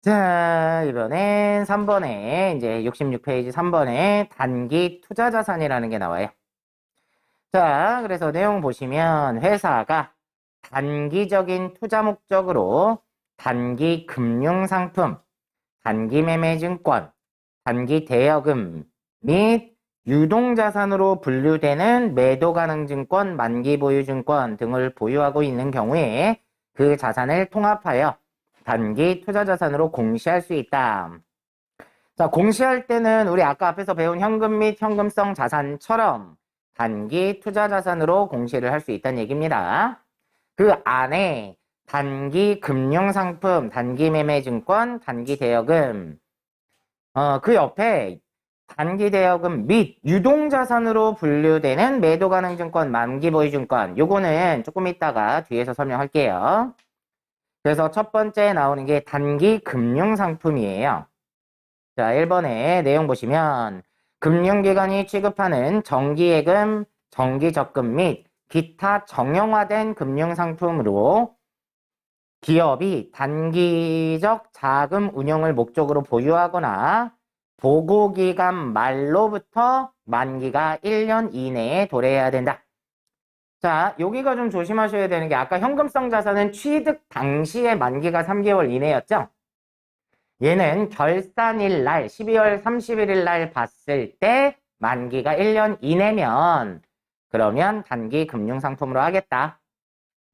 자, 이번엔 3번에, 이제 66페이지 3번에 단기 투자 자산이라는 게 나와요. 자, 그래서 내용 보시면 회사가 단기적인 투자 목적으로 단기 금융상품, 단기 매매 증권, 단기 대여금 및 유동자산으로 분류되는 매도 가능 증권, 만기 보유 증권 등을 보유하고 있는 경우에 그 자산을 통합하여 단기 투자 자산으로 공시할 수 있다. 자, 공시할 때는 우리 아까 앞에서 배운 현금 및 현금성 자산처럼 단기 투자 자산으로 공시를 할 수 있다는 얘기입니다. 그 안에 단기 금융상품, 단기 매매 증권, 단기 대여금, 그 옆에 단기 대여금 및 유동자산으로 분류되는 매도 가능 증권, 만기 보유 증권, 요거는 조금 이따가 뒤에서 설명할게요. 그래서 첫 번째 나오는 게 단기 금융상품이에요. 자, 1번에 내용 보시면 금융기관이 취급하는 정기예금, 정기적금 및 기타 정형화된 금융상품으로 기업이 단기적 자금 운용을 목적으로 보유하거나 보고기간 말로부터 만기가 1년 이내에 도래해야 된다. 자, 여기가 좀 조심하셔야 되는 게 아까 현금성 자산은 취득 당시의 만기가 3개월 이내였죠? 얘는 결산일 날 12월 31일 날 봤을 때 만기가 1년 이내면 그러면 단기 금융상품으로 하겠다.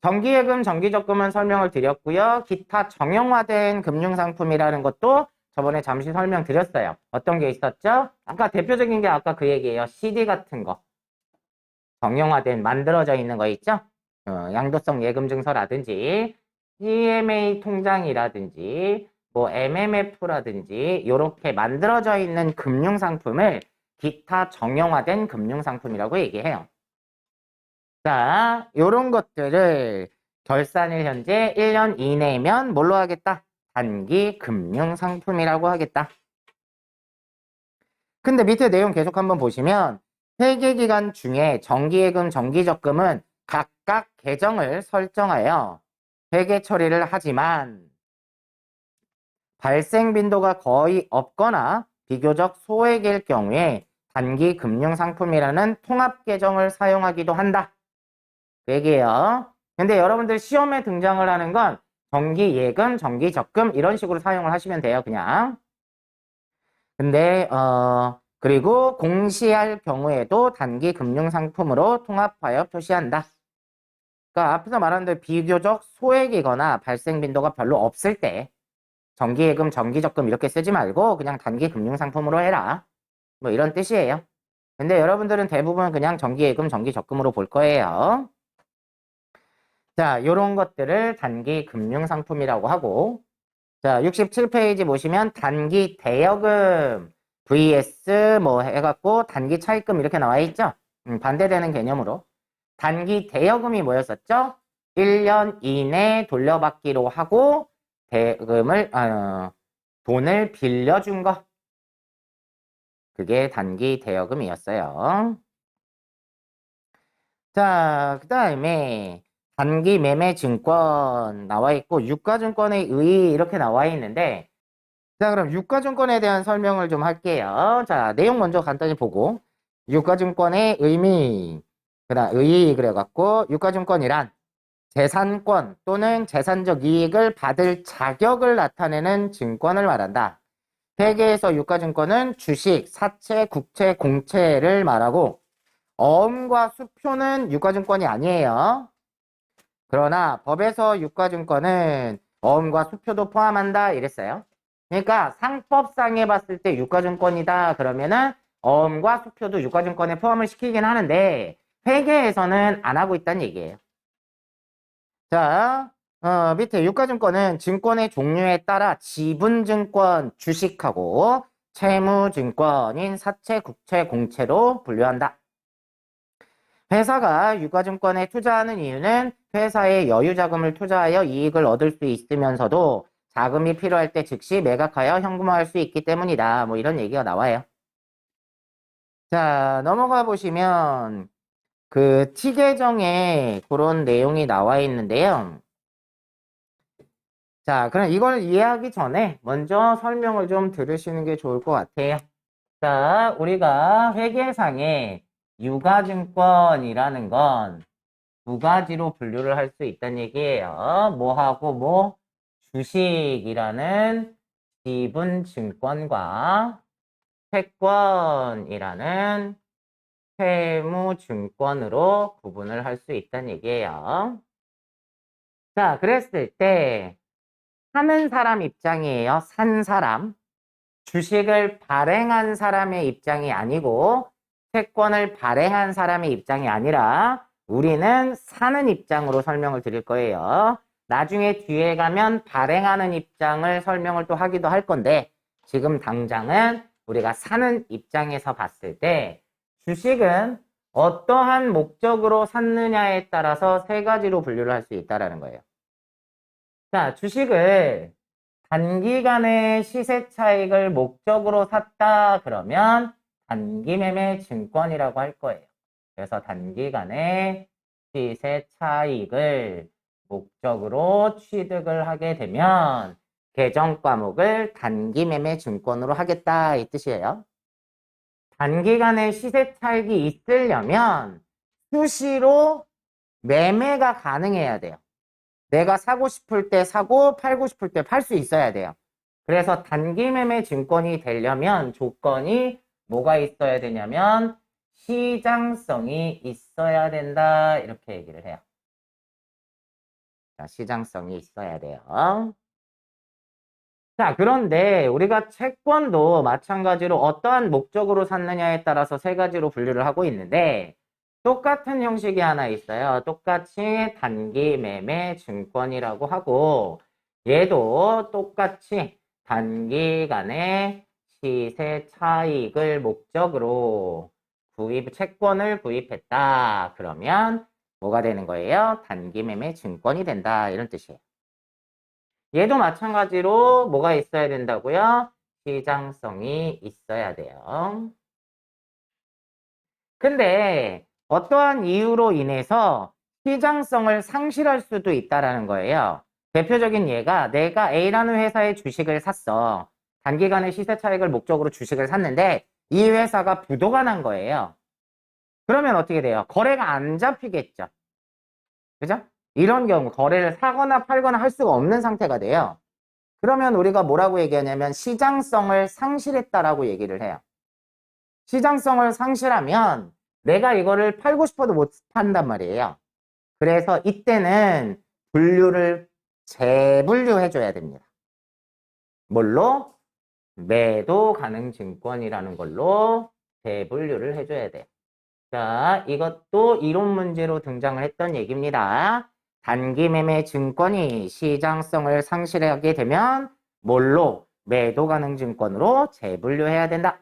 정기예금, 정기적금은 설명을 드렸고요. 기타 정형화된 금융상품이라는 것도 저번에 잠시 설명드렸어요. 어떤 게 있었죠? 아까 대표적인 게 아까 그 얘기예요. CD 같은 거. 정형화된 만들어져 있는 거 있죠? 양도성 예금증서라든지 CMA 통장이라든지 뭐 MMF라든지 이렇게 만들어져 있는 금융상품을 기타 정형화된 금융상품이라고 얘기해요. 자, 요런 것들을 결산일 현재 1년 이내면 뭘로 하겠다? 단기 금융상품이라고 하겠다. 근데 밑에 내용 계속 한번 보시면 회계기간 중에 정기예금, 정기적금은 각각 계정을 설정하여 회계 처리를 하지만 발생 빈도가 거의 없거나 비교적 소액일 경우에 단기 금융상품이라는 통합 계정을 사용하기도 한다. 그 얘기예요. 근데 여러분들 시험에 등장을 하는 건 정기예금, 정기적금 이런 식으로 사용을 하시면 돼요. 그냥. 근데 그리고 공시할 경우에도 단기 금융상품으로 통합하여 표시한다. 그러니까 앞에서 말한 대로 비교적 소액이거나 발생 빈도가 별로 없을 때 정기예금, 정기적금 이렇게 쓰지 말고 그냥 단기 금융상품으로 해라. 뭐 이런 뜻이에요. 근데 여러분들은 대부분 그냥 정기예금, 정기적금으로 볼 거예요. 자, 요런 것들을 단기 금융상품이라고 하고 자, 67페이지 보시면 단기 대여금 vs 뭐 해갖고 단기 차입금 이렇게 나와 있죠? 반대되는 개념으로. 단기 대여금이 뭐였었죠? 1년 이내 돌려받기로 하고 대금을, 돈을 빌려준 거. 그게 단기 대여금이었어요. 자, 그 다음에 단기 매매 증권 나와 있고 유가증권의 의 이렇게 나와 있는데 자, 그럼 유가증권에 대한 설명을 좀 할게요. 자, 내용 먼저 간단히 보고 유가증권의 의미 그다음 의 그래갖고 유가증권이란 재산권 또는 재산적 이익을 받을 자격을 나타내는 증권을 말한다. 회계에서 유가증권은 주식, 사채, 국채, 공채를 말하고 어음과 수표는 유가증권이 아니에요. 그러나 법에서 유가증권은 어음과 수표도 포함한다 이랬어요. 그러니까 상법상에 봤을 때 유가증권이다 그러면은 어음과 수표도 유가증권에 포함을 시키긴 하는데 회계에서는 안 하고 있다는 얘기예요. 자, 밑에 유가증권은 증권의 종류에 따라 지분증권, 주식하고 채무증권인 사채, 국채, 공채로 분류한다. 회사가 유가증권에 투자하는 이유는 회사의 여유자금을 투자하여 이익을 얻을 수 있으면서도 자금이 필요할 때 즉시 매각하여 현금화할 수 있기 때문이다. 뭐 이런 얘기가 나와요. 자, 넘어가 보시면 그 T계정에 그런 내용이 나와 있는데요. 자, 그럼 이걸 이해하기 전에 먼저 설명을 좀 들으시는 게 좋을 것 같아요. 자, 우리가 회계상에 유가증권이라는 건 두 가지로 분류를 할 수 있다는 얘기예요. 뭐하고 뭐? 주식이라는 지분증권과 채권이라는 채무증권으로 구분을 할 수 있다는 얘기예요. 자, 그랬을 때 사는 사람 입장이에요. 산 사람. 주식을 발행한 사람의 입장이 아니고 채권을 발행한 사람의 입장이 아니라 우리는 사는 입장으로 설명을 드릴 거예요. 나중에 뒤에 가면 발행하는 입장을 설명을 또 하기도 할 건데 지금 당장은 우리가 사는 입장에서 봤을 때 주식은 어떠한 목적으로 샀느냐에 따라서 세 가지로 분류를 할 수 있다는 거예요. 자, 주식을 단기간의 시세 차익을 목적으로 샀다 그러면 단기 매매 증권이라고 할 거예요. 그래서 단기간의 시세 차익을 목적으로 취득을 하게 되면 계정 과목을 단기 매매 증권으로 하겠다 이 뜻이에요. 단기간의 시세 차익이 있으려면 수시로 매매가 가능해야 돼요. 내가 사고 싶을 때 사고 팔고 싶을 때 팔 수 있어야 돼요. 그래서 단기 매매 증권이 되려면 조건이 뭐가 있어야 되냐면 시장성이 있어야 된다 이렇게 얘기를 해요. 자, 시장성이 있어야 돼요. 자, 그런데 우리가 채권도 마찬가지로 어떠한 목적으로 샀느냐에 따라서 세 가지로 분류를 하고 있는데 똑같은 형식이 하나 있어요. 똑같이 단기 매매 증권이라고 하고 얘도 똑같이 단기간의 시세 차익을 목적으로 채권을 구입했다. 그러면 뭐가 되는 거예요? 단기 매매 증권이 된다. 이런 뜻이에요. 얘도 마찬가지로 뭐가 있어야 된다고요? 시장성이 있어야 돼요. 근데 어떠한 이유로 인해서 시장성을 상실할 수도 있다라는 거예요. 대표적인 예가 내가 A라는 회사의 주식을 샀어. 단기간의 시세 차익을 목적으로 주식을 샀는데 이 회사가 부도가 난 거예요. 그러면 어떻게 돼요? 거래가 안 잡히겠죠. 그죠? 이런 경우 거래를 사거나 팔거나 할 수가 없는 상태가 돼요. 그러면 우리가 뭐라고 얘기하냐면 시장성을 상실했다라고 얘기를 해요. 시장성을 상실하면 내가 이거를 팔고 싶어도 못 판단 말이에요. 그래서 이때는 분류를 재분류해 줘야 됩니다. 뭘로? 매도 가능 증권이라는 걸로 재분류를 해줘야 돼요. 자, 이것도 이론 문제로 등장을 했던 얘기입니다. 단기 매매 증권이 시장성을 상실하게 되면 뭘로? 매도 가능 증권으로 재분류해야 된다.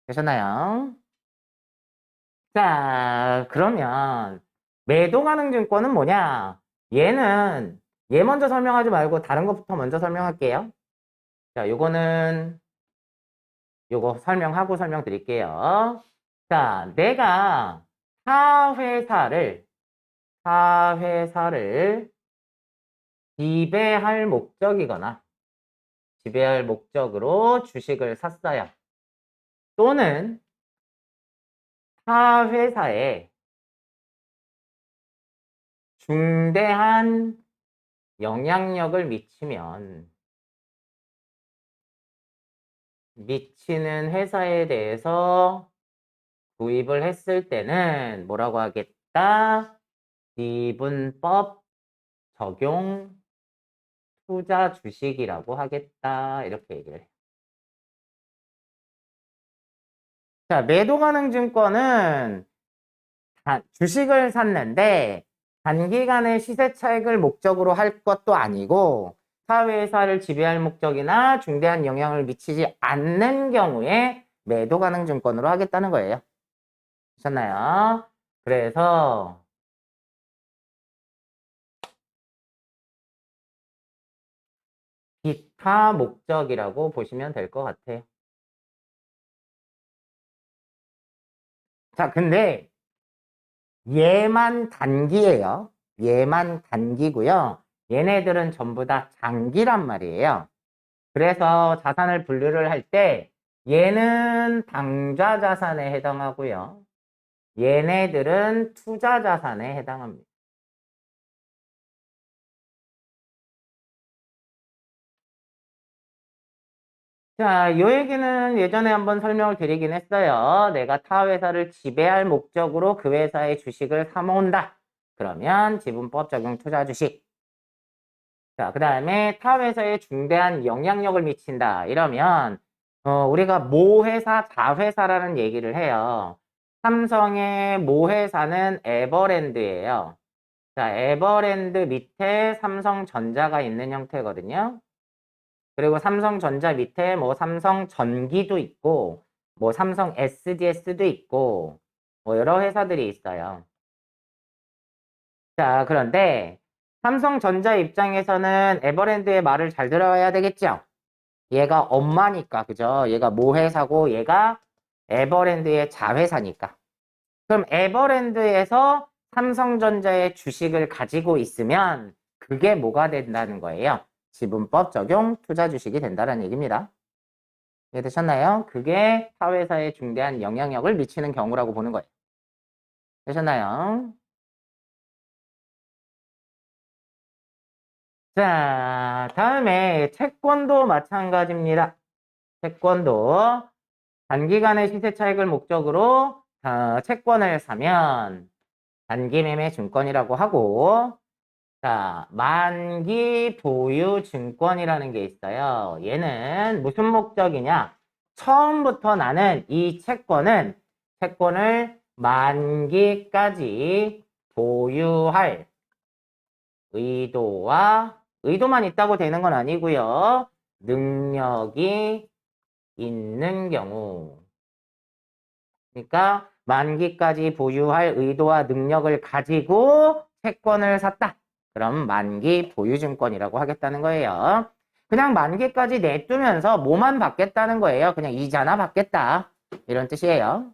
되셨나요? 자, 그러면 매도 가능 증권은 뭐냐? 얘 먼저 설명하지 말고 다른 것부터 먼저 설명할게요. 자, 요거 설명하고 설명드릴게요. 자, 내가 타 회사를 지배할 목적이거나 지배할 목적으로 주식을 샀어요. 또는 타 회사에 중대한 영향력을 미치는 회사에 대해서 구입을 했을 때는 뭐라고 하겠다? 지분법 적용 투자 주식이라고 하겠다. 이렇게 얘기를 해요. 자, 매도 가능 증권은 주식을 샀는데 단기간의 시세 차익을 목적으로 할 것도 아니고 사회사를 지배할 목적이나 중대한 영향을 미치지 않는 경우에 매도 가능 증권으로 하겠다는 거예요. 보셨나요? 그래서 기타 목적이라고 보시면 될 것 같아요. 자, 근데 얘만 단기예요. 얘만 단기고요. 얘네들은 전부 다 장기란 말이에요. 그래서 자산을 분류를 할 때 얘는 당좌 자산에 해당하고요. 얘네들은 투자 자산에 해당합니다. 자, 이 얘기는 예전에 한번 설명을 드리긴 했어요. 내가 타 회사를 지배할 목적으로 그 회사의 주식을 사모은다. 그러면 지분법 적용 투자 주식. 자, 그 다음에 타 회사에 중대한 영향력을 미친다. 이러면 우리가 모 회사, 자회사라는 얘기를 해요. 삼성의 모 회사는 에버랜드예요. 자, 에버랜드 밑에 삼성전자가 있는 형태거든요. 그리고 삼성전자 밑에 뭐 삼성전기도 있고, 뭐 삼성 SDS도 있고, 뭐 여러 회사들이 있어요. 자, 그런데 삼성전자 입장에서는 에버랜드의 말을 잘 들어야 되겠죠? 얘가 엄마니까, 그죠? 얘가 모 회사고, 얘가 에버랜드의 자회사니까. 그럼 에버랜드에서 삼성전자의 주식을 가지고 있으면 그게 뭐가 된다는 거예요? 지분법 적용 투자 주식이 된다는 얘기입니다. 이해되셨나요? 그게 사회사에 중대한 영향력을 미치는 경우라고 보는 거예요. 되셨나요? 자, 다음에 채권도 마찬가지입니다. 채권도 단기간의 시세 차익을 목적으로 채권을 사면 단기 매매 증권이라고 하고, 자, 만기 보유 증권이라는 게 있어요. 얘는 무슨 목적이냐? 처음부터 나는 이 채권을 만기까지 보유할 의도만 있다고 되는 건 아니고요. 능력이 있는 경우. 그러니까 만기까지 보유할 의도와 능력을 가지고 채권을 샀다. 그럼 만기 보유증권이라고 하겠다는 거예요. 그냥 만기까지 내두면서 뭐만 받겠다는 거예요. 그냥 이자나 받겠다. 이런 뜻이에요.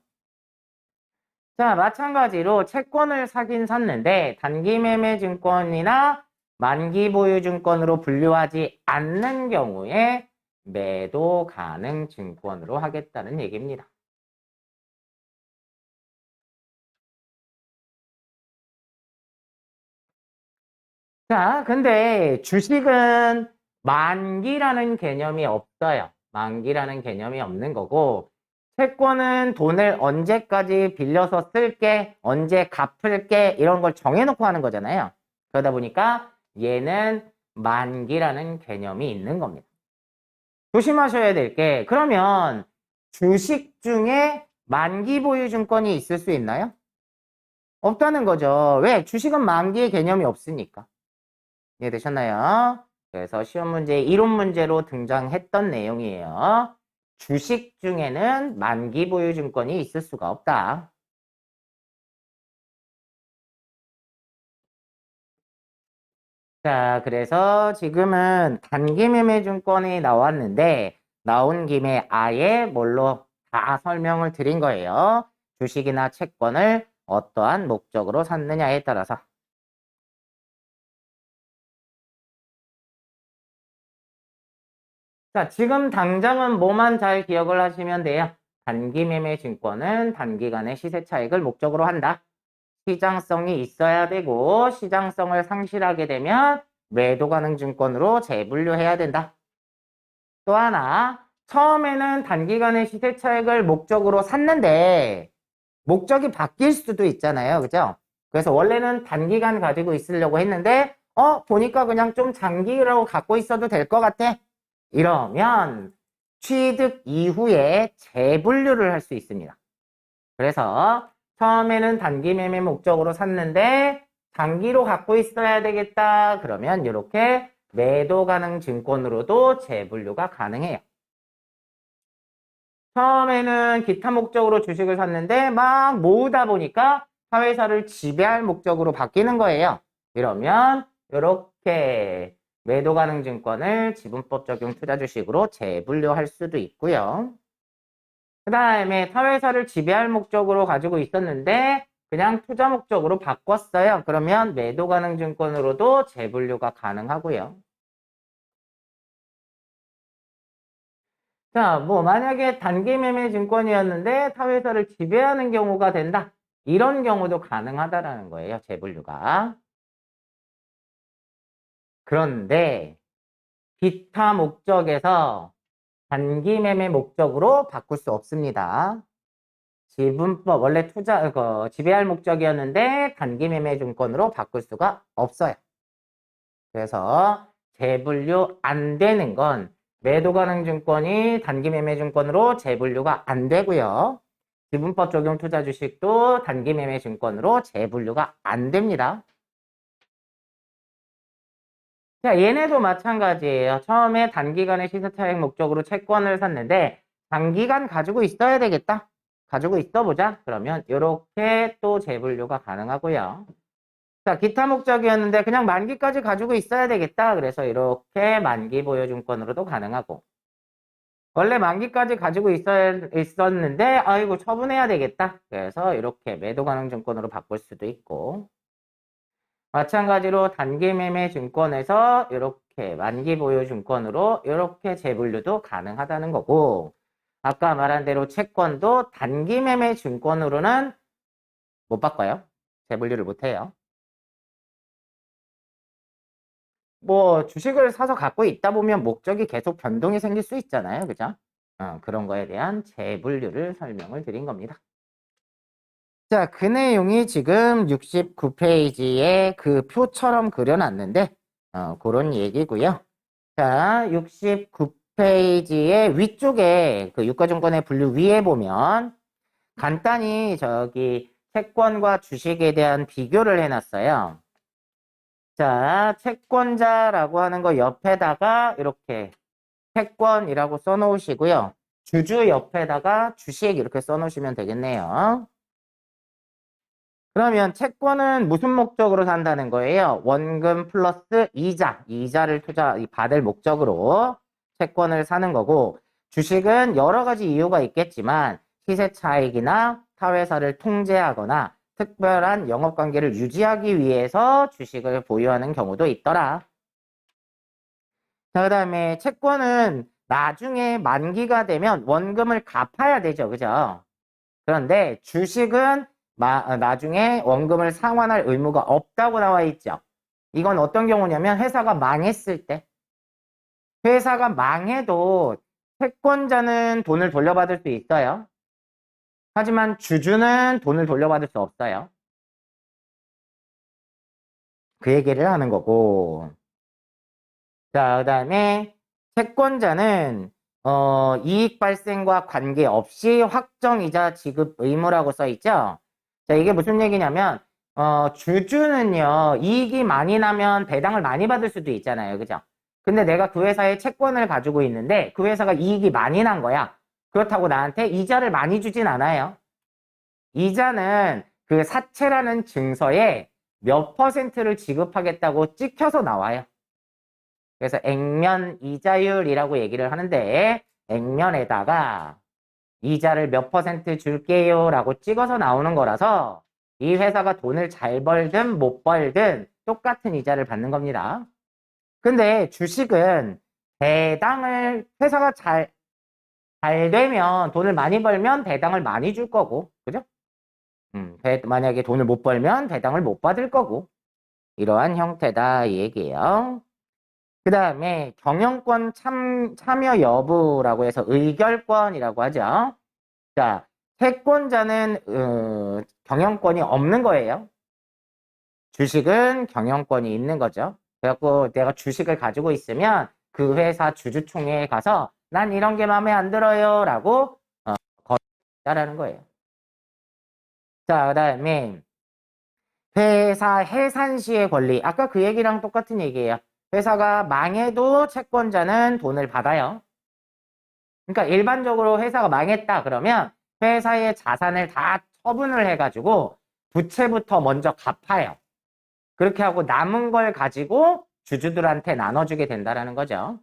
자, 마찬가지로 채권을 사긴 샀는데 단기 매매 증권이나 만기 보유 증권으로 분류하지 않는 경우에 매도 가능 증권으로 하겠다는 얘기입니다. 자, 근데 주식은 만기라는 개념이 없어요. 만기라는 개념이 없는 거고, 채권은 돈을 언제까지 빌려서 쓸게, 언제 갚을게, 이런 걸 정해놓고 하는 거잖아요. 그러다 보니까 얘는 만기라는 개념이 있는 겁니다. 조심하셔야 될 게, 그러면 주식 중에 만기 보유 증권이 있을 수 있나요? 없다는 거죠. 왜? 주식은 만기의 개념이 없으니까. 이해되셨나요? 그래서 시험 문제, 이론 문제로 등장했던 내용이에요. 주식 중에는 만기 보유 증권이 있을 수가 없다. 자, 그래서 지금은 단기 매매 증권이 나왔는데, 나온 김에 아예 뭘로 다 설명을 드린 거예요. 주식이나 채권을 어떠한 목적으로 샀느냐에 따라서. 자, 지금 당장은 뭐만 잘 기억을 하시면 돼요. 단기 매매 증권은 단기간의 시세 차익을 목적으로 한다. 시장성이 있어야 되고 시장성을 상실하게 되면 매도 가능 증권으로 재분류해야 된다. 또 하나, 처음에는 단기간의 시세 차익을 목적으로 샀는데 목적이 바뀔 수도 있잖아요. 그죠? 그래서 원래는 단기간 가지고 있으려고 했는데 보니까 그냥 좀 장기라고 갖고 있어도 될 것 같아. 이러면 취득 이후에 재분류를 할 수 있습니다. 그래서 처음에는 단기 매매 목적으로 샀는데 단기로 갖고 있어야 되겠다. 그러면 이렇게 매도 가능 증권으로도 재분류가 가능해요. 처음에는 기타 목적으로 주식을 샀는데 막 모으다 보니까 사회사를 지배할 목적으로 바뀌는 거예요. 이러면 이렇게 매도 가능 증권을 지분법 적용 투자 주식으로 재분류할 수도 있고요. 그 다음에 사회사를 지배할 목적으로 가지고 있었는데 그냥 투자 목적으로 바꿨어요. 그러면 매도 가능 증권으로도 재분류가 가능하고요. 자, 뭐 만약에 단기 매매 증권이었는데 타회사를 지배하는 경우가 된다. 이런 경우도 가능하다라는 거예요. 재분류가. 그런데 기타 목적에서 단기 매매 목적으로 바꿀 수 없습니다. 지분법 원래 지배할 목적이었는데 단기 매매 증권으로 바꿀 수가 없어요. 그래서 재분류 안 되는 건 매도 가능 증권이 단기 매매 증권으로 재분류가 안 되고요. 지분법 적용 투자 주식도 단기 매매 증권으로 재분류가 안 됩니다. 자, 얘네도 마찬가지예요. 처음에 단기간의 시세차익 목적으로 채권을 샀는데 단기간 가지고 있어야 되겠다. 가지고 있어 보자. 그러면 이렇게 또 재분류가 가능하고요. 자, 기타 목적이었는데 그냥 만기까지 가지고 있어야 되겠다. 그래서 이렇게 만기 보유증권으로도 가능하고 원래 만기까지 가지고 있었는데 아이고 처분해야 되겠다. 그래서 이렇게 매도 가능 증권으로 바꿀 수도 있고 마찬가지로 단기 매매 증권에서 이렇게 만기 보유 증권으로 이렇게 재분류도 가능하다는 거고 아까 말한 대로 채권도 단기 매매 증권으로는 못 바꿔요. 재분류를 못 해요. 뭐 주식을 사서 갖고 있다 보면 목적이 계속 변동이 생길 수 있잖아요. 그죠? 그런 거에 대한 재분류를 설명을 드린 겁니다. 자, 그 내용이 지금 69페이지에 그 표처럼 그려놨는데 그런 얘기고요. 자, 69페이지의 위쪽에 그 유가증권의 분류 위에 보면 간단히 저기 채권과 주식에 대한 비교를 해놨어요. 자, 채권자라고 하는 거 옆에다가 이렇게 채권이라고 써놓으시고요. 주주 옆에다가 주식 이렇게 써놓으시면 되겠네요. 그러면 채권은 무슨 목적으로 산다는 거예요? 원금 플러스 이자를 받을 목적으로 채권을 사는 거고 주식은 여러 가지 이유가 있겠지만 시세 차익이나 타회사를 통제하거나 특별한 영업관계를 유지하기 위해서 주식을 보유하는 경우도 있더라. 자, 그 다음에 채권은 나중에 만기가 되면 원금을 갚아야 되죠. 그죠? 그런데 주식은 나중에 원금을 상환할 의무가 없다고 나와 있죠. 이건 어떤 경우냐면 회사가 망했을 때 회사가 망해도 채권자는 돈을 돌려받을 수 있어요. 하지만 주주는 돈을 돌려받을 수 없어요. 그 얘기를 하는 거고 자, 그 다음에 채권자는 이익 발생과 관계없이 확정이자 지급 의무라고 써 있죠. 자, 이게 무슨 얘기냐면 주주는요 이익이 많이 나면 배당을 많이 받을 수도 있잖아요. 그죠? 근데 내가 그 회사에 채권을 가지고 있는데 그 회사가 이익이 많이 난 거야. 그렇다고 나한테 이자를 많이 주진 않아요. 이자는 그 사채라는 증서에 몇 퍼센트를 지급하겠다고 찍혀서 나와요. 그래서 액면 이자율이라고 얘기를 하는데 액면에다가 이자를 몇 퍼센트 줄게요 라고 찍어서 나오는 거라서 이 회사가 돈을 잘 벌든 못 벌든 똑같은 이자를 받는 겁니다. 근데 주식은 배당을 회사가 잘 되면 돈을 많이 벌면 배당을 많이 줄 거고 그죠? 만약에 돈을 못 벌면 배당을 못 받을 거고 이러한 형태다 이 얘기예요. 그 다음에 경영권 참여 여부라고 해서 의결권이라고 하죠. 자, 채권자는 경영권이 없는 거예요. 주식은 경영권이 있는 거죠. 그래갖고 내가 주식을 가지고 있으면 그 회사 주주총회에 가서 난 이런 게 마음에 안 들어요 라고 거라는 거예요. 자, 그 다음에 회사 해산 시의 권리. 아까 그 얘기랑 똑같은 얘기예요. 회사가 망해도 채권자는 돈을 받아요. 그러니까 일반적으로 회사가 망했다 그러면 회사의 자산을 다 처분을 해가지고 부채부터 먼저 갚아요. 그렇게 하고 남은 걸 가지고 주주들한테 나눠주게 된다는 거죠.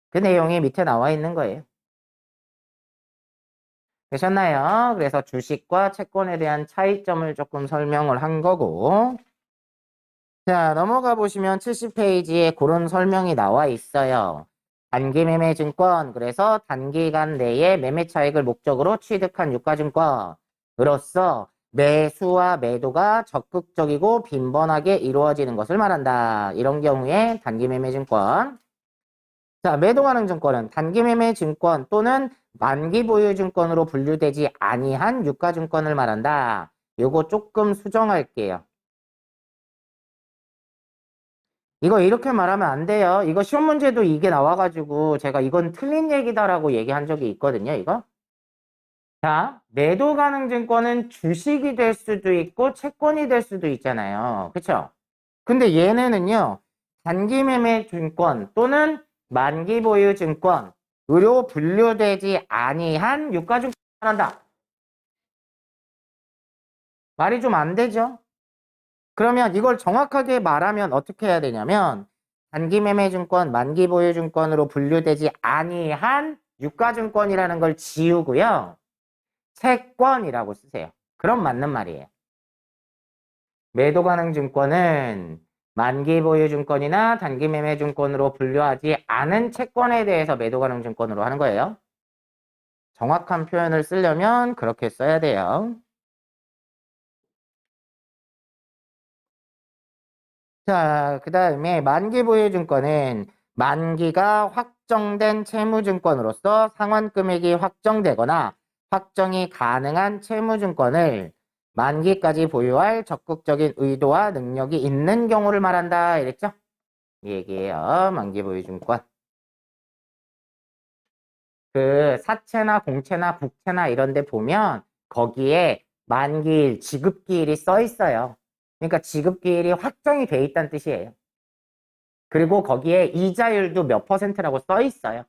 그 내용이 밑에 나와 있는 거예요. 되셨나요? 그래서 주식과 채권에 대한 차이점을 조금 설명을 한 거고. 자, 넘어가 보시면 70페이지에 그런 설명이 나와 있어요. 단기 매매 증권, 그래서 단기간 내에 매매 차익을 목적으로 취득한 유가증권으로서 매수와 매도가 적극적이고 빈번하게 이루어지는 것을 말한다. 이런 경우에 단기 매매 증권. 자, 매도 가능 증권은 단기 매매 증권 또는 만기 보유 증권으로 분류되지 아니한 유가증권을 말한다. 요거 조금 수정할게요. 이거 이렇게 말하면 안 돼요. 이거 시험 문제도 이게 나와가지고 제가 이건 틀린 얘기다라고 얘기한 적이 있거든요, 이거. 자, 매도 가능 증권은 주식이 될 수도 있고 채권이 될 수도 있잖아요. 그쵸? 근데 얘네는요, 단기 매매 증권 또는 만기 보유 증권으로 분류되지 아니한 유가증권을 한다. 말이 좀 안 되죠? 그러면 이걸 정확하게 말하면 어떻게 해야 되냐면 단기 매매 증권, 만기 보유 증권으로 분류되지 아니한 유가증권이라는 걸 지우고요. 채권이라고 쓰세요. 그럼 맞는 말이에요. 매도 가능 증권은 만기 보유 증권이나 단기 매매 증권으로 분류하지 않은 채권에 대해서 매도 가능 증권으로 하는 거예요. 정확한 표현을 쓰려면 그렇게 써야 돼요. 자, 그 다음에 만기 보유 증권은 만기가 확정된 채무증권으로서 상환 금액이 확정되거나 확정이 가능한 채무증권을 만기까지 보유할 적극적인 의도와 능력이 있는 경우를 말한다. 이랬죠? 이 얘기예요. 만기 보유 증권. 그 사채나 공채나 국채나 이런 데 보면 거기에 만기일, 지급기일이 써 있어요. 그러니까 지급기일이 확정이 돼 있다는 뜻이에요. 그리고 거기에 이자율도 몇 퍼센트라고 써 있어요.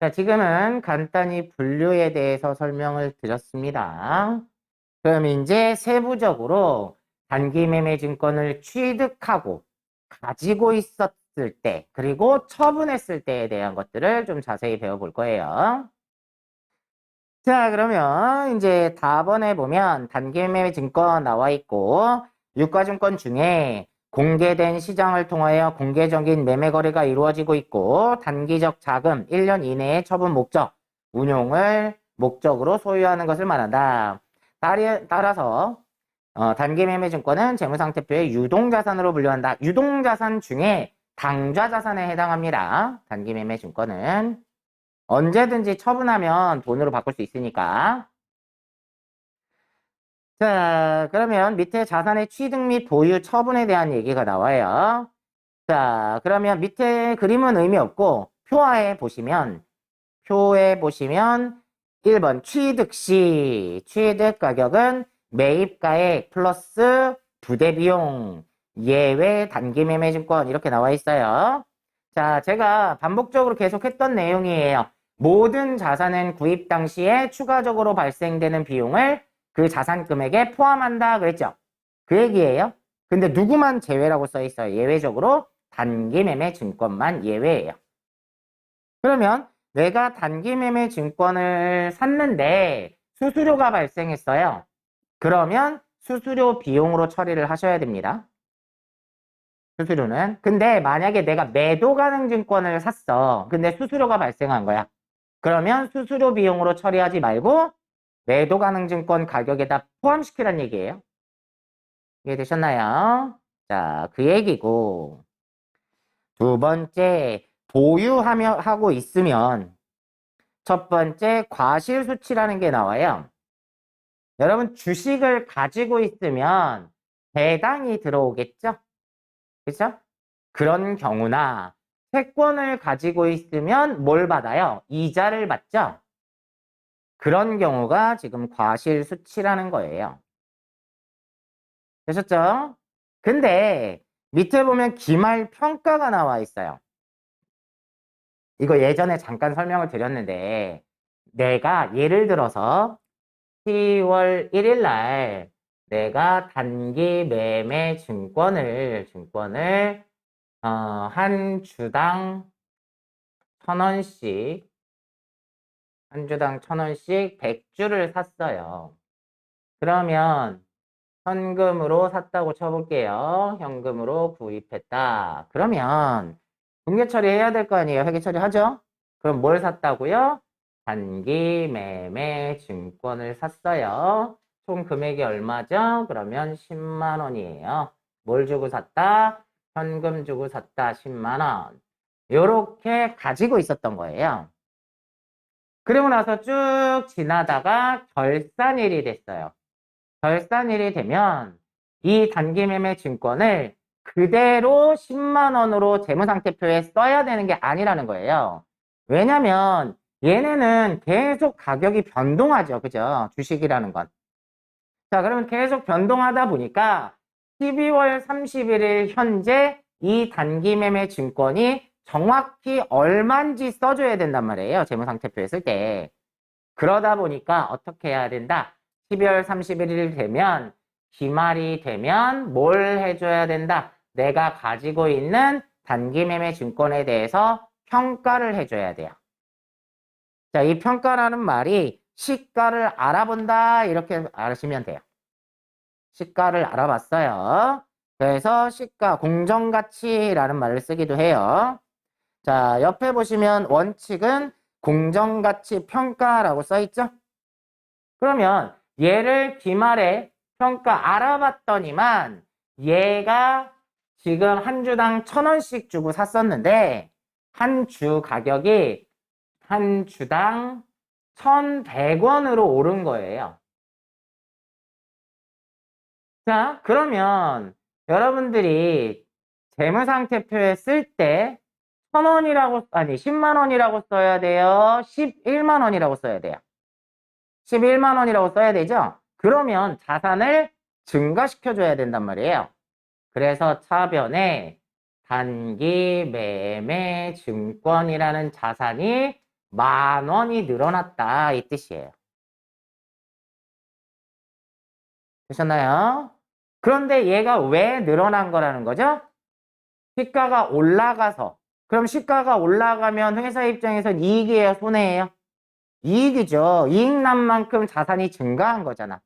자, 지금은 간단히 분류에 대해서 설명을 드렸습니다. 그럼 이제 세부적으로 단기 매매 증권을 취득하고 가지고 있었을 때, 그리고 처분했을 때에 대한 것들을 좀 자세히 배워볼 거예요. 자, 그러면 이제 답안에 보면 단기 매매 증권 나와 있고, 유가증권 중에 공개된 시장을 통하여 공개적인 매매 거래가 이루어지고 있고, 단기적 자금 1년 이내의 처분 목적, 운용을 목적으로 소유하는 것을 말한다. 따라서 단기 매매 증권은 재무상태표의 유동자산으로 분류한다. 유동자산 중에 당좌자산에 해당합니다. 단기 매매 증권은. 언제든지 처분하면 돈으로 바꿀 수 있으니까. 자, 그러면 밑에 자산의 취득 및 보유 처분에 대한 얘기가 나와요. 자, 그러면 밑에 그림은 의미 없고 표에 보시면 1번 취득 시 취득 가격은 매입가액 플러스 부대 비용 예외 단기 매매 증권 이렇게 나와 있어요. 자, 제가 반복적으로 계속했던 내용이에요. 모든 자산은 구입 당시에 추가적으로 발생되는 비용을 그 자산 금액에 포함한다 그랬죠. 그 얘기예요. 근데 누구만 제외라고 써 있어요. 예외적으로 단기 매매 증권만 예외예요. 그러면 내가 단기 매매 증권을 샀는데 수수료가 발생했어요. 그러면 수수료 비용으로 처리를 하셔야 됩니다. 수수료는. 근데 만약에 내가 매도 가능 증권을 샀어. 근데 수수료가 발생한 거야. 그러면 수수료 비용으로 처리하지 말고 매도 가능 증권 가격에다 포함시키란 얘기예요. 이해되셨나요? 자, 그 얘기고. 두 번째, 하고 있으면 첫 번째 과실 수치라는 게 나와요. 여러분 주식을 가지고 있으면 배당이 들어오겠죠? 그렇죠? 그런 경우나 채권을 가지고 있으면 뭘 받아요? 이자를 받죠? 그런 경우가 지금 과실 수치라는 거예요. 되셨죠? 근데 밑에 보면 기말 평가가 나와 있어요. 이거 예전에 잠깐 설명을 드렸는데 내가 예를 들어서 10월 1일 날 내가 단기 매매 증권을 한 주당 1,000원씩 한 주당 1,000원씩 100주를 샀어요. 그러면 현금으로 샀다고 쳐볼게요. 현금으로 구입했다. 그러면 분계 처리해야 될 거 아니에요? 회계 처리하죠? 그럼 뭘 샀다고요? 단기 매매 증권을 샀어요. 총 금액이 얼마죠? 그러면 10만 원이에요. 뭘 주고 샀다? 현금 주고 샀다. 10만 원. 요렇게 가지고 있었던 거예요. 그리고 나서 쭉 지나다가 결산일이 됐어요. 결산일이 되면 이 단기 매매 증권을 그대로 10만 원으로 재무상태표에 써야 되는 게 아니라는 거예요. 왜냐면 얘네는 계속 가격이 변동하죠. 그죠? 주식이라는 건. 자, 그러면 계속 변동하다 보니까 12월 31일 현재 이 단기 매매 증권이 정확히 얼마인지 써줘야 된단 말이에요. 재무상태표에 쓸 때. 그러다 보니까 어떻게 해야 된다? 12월 31일 되면 기말이 되면 뭘 해줘야 된다? 내가 가지고 있는 단기 매매 증권에 대해서 평가를 해줘야 돼요. 자, 이 평가라는 말이 시가를 알아본다 이렇게 아시면 돼요. 시가를 알아봤어요. 그래서 시가 공정가치라는 말을 쓰기도 해요. 자, 옆에 보시면 원칙은 공정가치 평가라고 써 있죠? 그러면 얘를 기말에 평가 알아봤더니만 얘가 지금 한 주당 1,000원씩 주고 샀었는데 한 주 가격이 한 주당 1,100원으로 오른 거예요. 자, 그러면 여러분들이 재무상태표에 쓸 때 1,000원이라고, 아니 10만 원이라고 써야 돼요? 11만 원이라고 써야 돼요? 11만 원이라고 써야 되죠? 그러면 자산을 증가시켜줘야 된단 말이에요. 그래서 차변에 단기 매매 증권이라는 자산이 10,000원이 늘어났다 이 뜻이에요. 되셨나요? 그런데 얘가 왜 늘어난 거라는 거죠? 시가가 올라가서. 그럼 시가가 올라가면 회사 입장에선 이익이에요, 손해예요? 이익이죠. 이익 난 만큼 자산이 증가한 거잖아.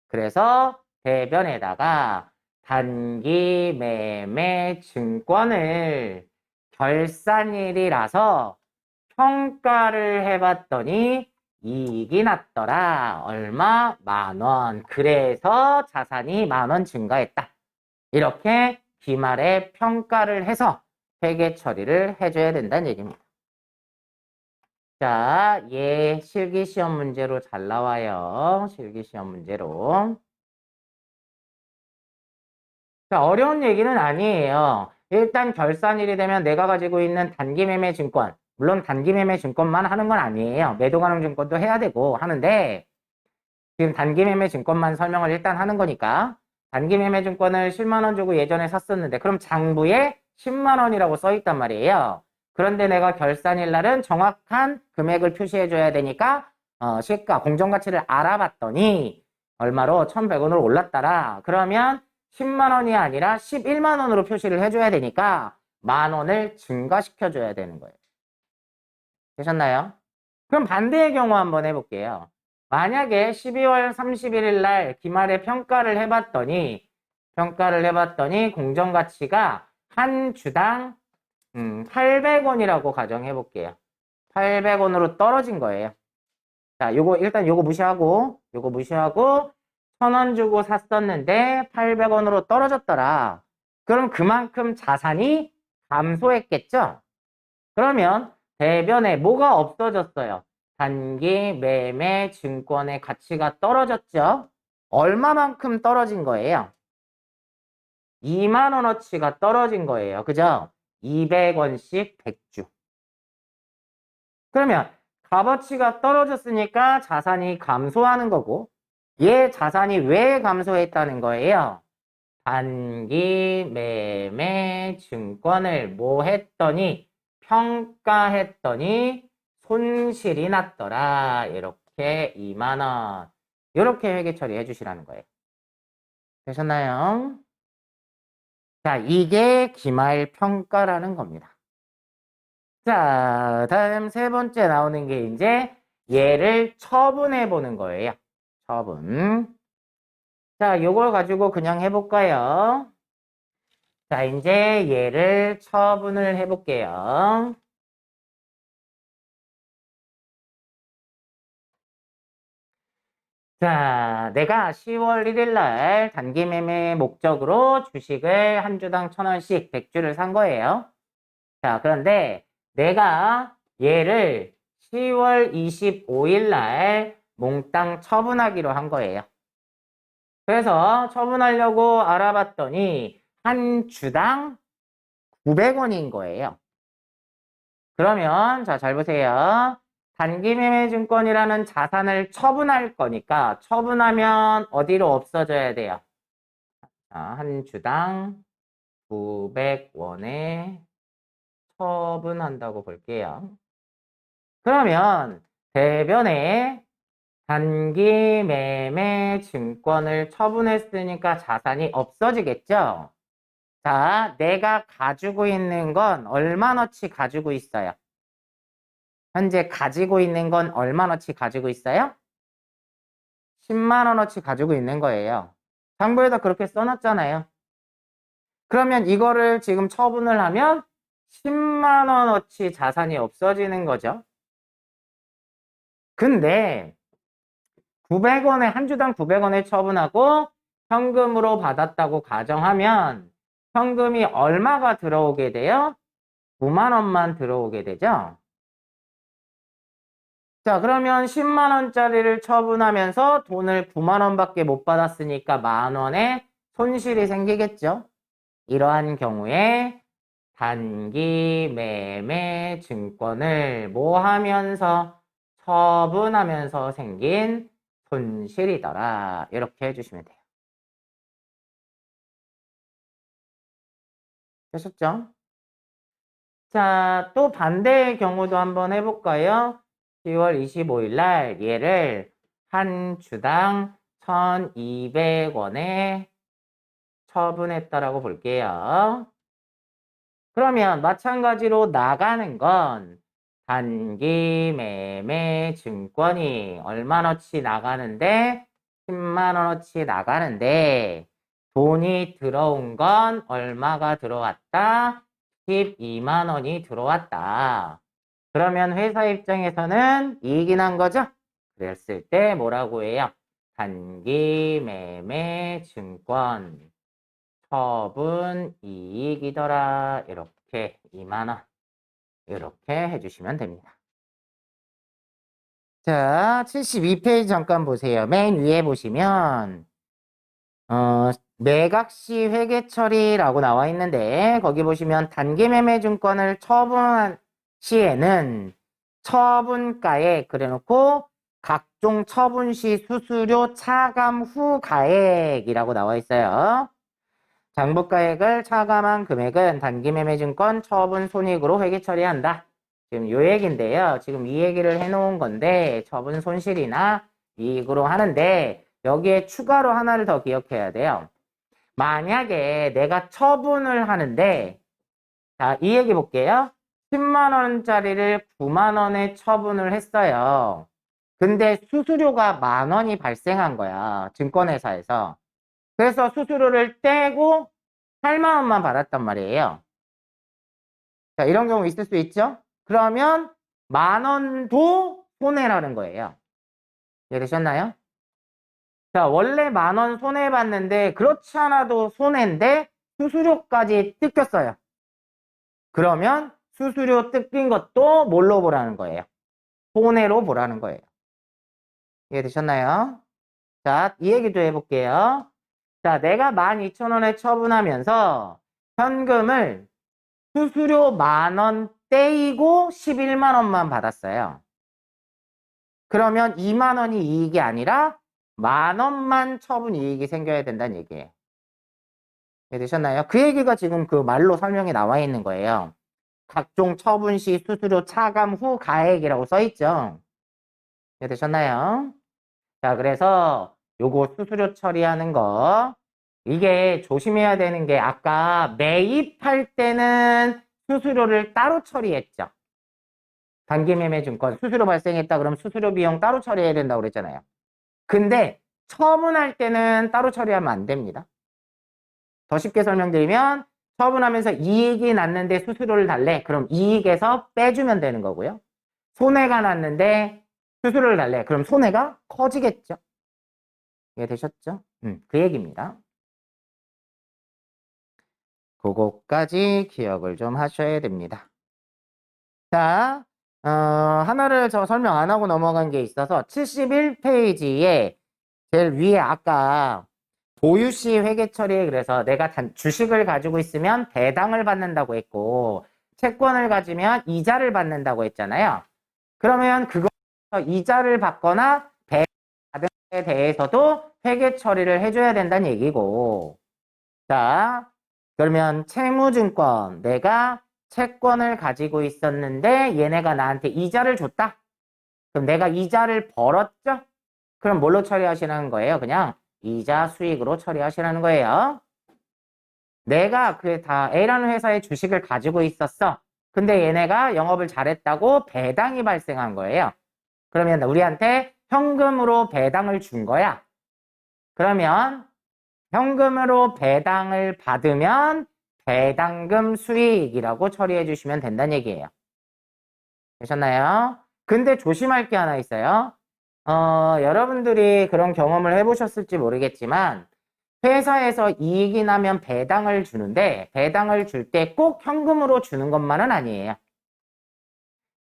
그래서 대변에다가 단기 매매 증권을 결산일이라서 평가를 해봤더니 이익이 났더라. 얼마? 10,000원. 그래서 자산이 10,000원 증가했다. 이렇게 기말에 평가를 해서 회계 처리를 해줘야 된다는 얘기입니다. 자, 얘 실기시험 문제로 잘 나와요. 실기시험 문제로. 자, 어려운 얘기는 아니에요. 일단 결산일이 되면 내가 가지고 있는 단기 매매 증권, 물론 단기 매매 증권만 하는 건 아니에요. 매도 가능 증권도 해야 되고 하는데 지금 단기 매매 증권만 설명을 일단 하는 거니까 단기 매매 증권을 10만 원 주고 예전에 샀었는데 그럼 장부에 10만 원이라고 써 있단 말이에요. 그런데 내가 결산일 날은 정확한 금액을 표시해 줘야 되니까 시가 공정가치를 알아봤더니 얼마로 1,100원으로 올랐더라. 그러면 10만 원이 아니라 11만 원으로 표시를 해줘야 되니까 10,000원을 증가시켜줘야 되는 거예요. 되셨나요? 그럼 반대의 경우 한번 해볼게요. 만약에 12월 31일 날 기말에 평가를 해봤더니 공정가치가 한 주당 800원이라고 가정해볼게요. 800원으로 떨어진 거예요. 자, 일단 요거 무시하고 1,000원 주고 샀었는데 800원으로 떨어졌더라. 그럼 그만큼 자산이 감소했겠죠? 그러면 대변에 뭐가 없어졌어요? 단기 매매 증권의 가치가 떨어졌죠? 얼마만큼 떨어진 거예요? 2만 원어치가 떨어진 거예요. 그죠? 200원씩 100주. 그러면 값어치가 떨어졌으니까 자산이 감소하는 거고 얘 자산이 왜 감소했다는 거예요? 단기 매매 증권을 뭐 했더니 평가했더니 손실이 났더라. 이렇게 2만 원. 이렇게 회계 처리해 주시라는 거예요. 되셨나요? 자, 이게 기말 평가라는 겁니다. 자, 다음 세 번째 나오는 게 이제 얘를 처분해 보는 거예요. 처분. 자, 요걸 가지고 그냥 해볼까요? 자, 이제 얘를 처분을 해볼게요. 자, 내가 10월 1일 날 단기 매매 목적으로 주식을 한 주당 1,000원씩 100주를 산 거예요. 자, 그런데 내가 얘를 10월 25일 날 몽땅 처분하기로 한 거예요. 그래서 처분하려고 알아봤더니 한 주당 900원인 거예요. 그러면 자, 잘 보세요. 단기 매매 증권이라는 자산을 처분할 거니까 처분하면 어디로 없어져야 돼요? 자, 한 주당 900원에 처분한다고 볼게요. 그러면 대변에 단기 매매 증권을 처분했으니까 자산이 없어지겠죠? 자, 내가 가지고 있는 건 얼마너치 가지고 있어요? 현재 가지고 있는 건 얼마너치 가지고 있어요? 10만 원어치 가지고 있는 거예요. 장부에다 그렇게 써놨잖아요. 그러면 이거를 지금 처분을 하면 10만 원어치 자산이 없어지는 거죠. 근데 900원에 한 주당 900원에 처분하고 현금으로 받았다고 가정하면 현금이 얼마가 들어오게 돼요? 9만 원만 들어오게 되죠. 자, 그러면 10만 원짜리를 처분하면서 돈을 9만 원밖에 못 받았으니까 만 원의 손실이 생기겠죠. 이러한 경우에 단기 매매 증권을 뭐 하면서 처분하면서 생긴 손실이더라. 이렇게 해주시면 돼요. 되셨죠? 자, 또 반대의 경우도 한번 해볼까요? 10월 25일 날 얘를 한 주당 1,200원에 처분했다라고 볼게요. 그러면 마찬가지로 나가는 건 단기 매매 증권이 얼마너치 나가는데 10만 원어치 나가는데 돈이 들어온 건 얼마가 들어왔다? 12만 원이 들어왔다. 그러면 회사 입장에서는 이익이 난 거죠? 그랬을 때 뭐라고 해요? 단기 매매 증권 처분 이익이더라. 이렇게 2만 원. 이렇게 해주시면 됩니다. 자, 72페이지 잠깐 보세요. 맨 위에 보시면 매각 시 회계 처리라고 나와 있는데 거기 보시면 단기 매매 증권을 처분한 시에는 처분가액 그래놓고 각종 처분 시 수수료 차감 후 가액이라고 나와 있어요. 장부가액을 차감한 금액은 단기 매매 증권 처분 손익으로 회계 처리한다. 지금 요 얘기인데요. 지금 이 얘기를 해놓은 건데 처분 손실이나 이익으로 하는데 여기에 추가로 하나를 더 기억해야 돼요. 만약에 내가 처분을 하는데 자, 이 얘기 볼게요. 10만 원짜리를 9만 원에 처분을 했어요. 근데 수수료가 만 원이 발생한 거야. 증권회사에서. 그래서 수수료를 떼고 8만 원만 받았단 말이에요. 자, 이런 경우 있을 수 있죠? 그러면 만 원도 손해라는 거예요. 이해되셨나요? 자, 원래 만 원 손해봤는데 그렇지 않아도 손해인데 수수료까지 뜯겼어요. 그러면 수수료 뜯긴 것도 뭘로 보라는 거예요? 손해로 보라는 거예요. 이해되셨나요? 자, 이 얘기도 해볼게요. 자, 내가 12,000원에 처분하면서 현금을 수수료 만 원 떼이고 11만 원만 받았어요. 그러면 2만 원이 이익이 아니라 만 원만 처분 이익이 생겨야 된다는 얘기예요. 되셨나요? 그 얘기가 지금 그 말로 설명이 나와 있는 거예요. 각종 처분 시 수수료 차감 후 가액이라고 써 있죠. 되셨나요? 자, 그래서 요거 수수료 처리하는 거 이게 조심해야 되는 게 아까 매입할 때는 수수료를 따로 처리했죠. 단기매매증권 수수료 발생했다 그럼 수수료 비용 따로 처리해야 된다고 그랬잖아요. 근데 처분할 때는 따로 처리하면 안 됩니다. 더 쉽게 설명드리면 처분하면서 이익이 났는데 수수료를 달래. 그럼 이익에서 빼주면 되는 거고요. 손해가 났는데 수수료를 달래. 그럼 손해가 커지겠죠. 이해되셨죠? 그 얘기입니다. 그거까지 기억을 좀 하셔야 됩니다. 자, 하나를 저 설명 안 하고 넘어간 게 있어서 71페이지에 제일 위에 아까 보유시 회계 처리에 그래서 내가 주식을 가지고 있으면 배당을 받는다고 했고 채권을 가지면 이자를 받는다고 했잖아요. 그러면 그거 이자를 받거나 배당 받은 데 대해서도 회계 처리를 해줘야 된다는 얘기고 자 그러면 채무증권 내가 채권을 가지고 있었는데 얘네가 나한테 이자를 줬다. 그럼 내가 이자를 벌었죠? 그럼 뭘로 처리하시는 거예요? 그냥 이자 수익으로 처리하시라는 거예요. 내가 그 다 A라는 회사의 주식을 가지고 있었어. 근데 얘네가 영업을 잘했다고 배당이 발생한 거예요. 그러면 우리한테 현금으로 배당을 준 거야. 그러면 현금으로 배당을 받으면 배당금 수익이라고 처리해 주시면 된다는 얘기예요. 되셨나요? 근데 조심할 게 하나 있어요. 여러분들이 그런 경험을 해보셨을지 모르겠지만 회사에서 이익이 나면 배당을 주는데 배당을 줄 때 꼭 현금으로 주는 것만은 아니에요.